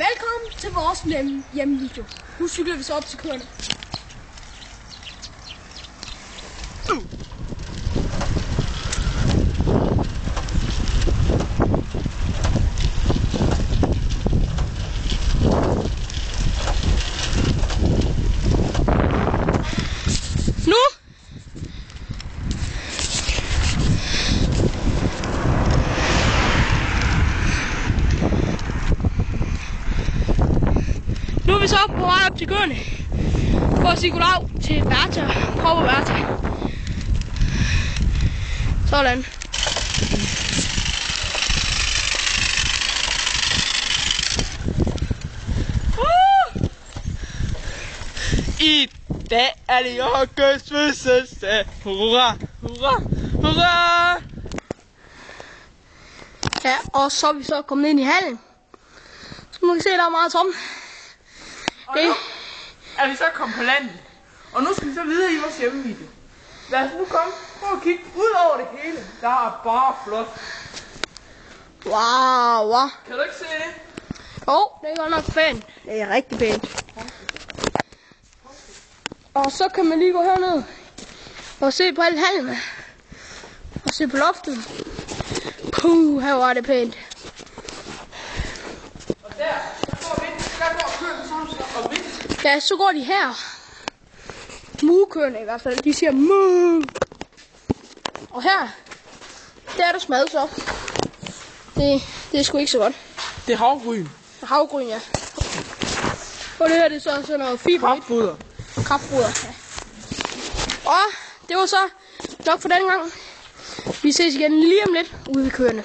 Velkommen til vores hjemmevideo. Nu cykler vi så op til køerne. Nu er vi så på vej op til køerne for at sige goddag til Bertha, Pop og Bertha. Sådan. I dag er det Jokkes fødselsdag. Hurra, hurra, hurra! Ja, og så er vi så kommet ind i hallen. Så må vi se, der er meget tomt. Og nu er vi så kommet på landet. Og nu skal vi så videre i vores hjemmevideo. Lad os nu komme. Prøv at kigge ud over det hele. Der er bare flot. Wow. Kan du ikke se det? Det er godt nok pænt. Det er rigtig pænt. Og så kan man lige gå herned og se på alle hallene. Og se på loftet. Her var det pænt. Og der går køerne sådan og vidt. Ja, så går de her. Muekøerne i hvert fald. De siger mu. Og her, der er der smad så. Det er sgu ikke så godt. Det er havgryn. Havgryn, ja. Og det her, det er så sådan noget fiber. Kraftfoder. Kraftfoder, ja. Og det var så nok for den gang. Vi ses igen lige om lidt ude ved køerne.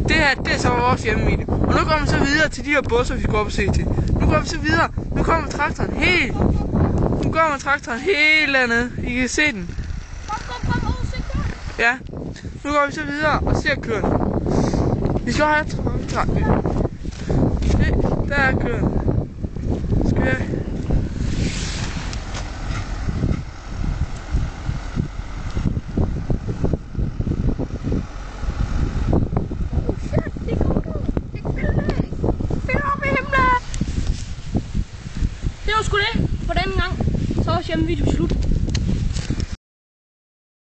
Det her, det er så vores hjemmevideo. Og nu kommer vi så videre til de her busser, vi skal op og se til. Nu går vi så videre. Nu kommer traktoren helt. Nu kommer traktoren helt dernede. I kan se den. Ja. Nu går vi så videre og ser køerne. Vi skal have traktoren. Se, der er køerne. Skal jeg... Det var sgu det for denne gang. Så var hjemmevideo slut.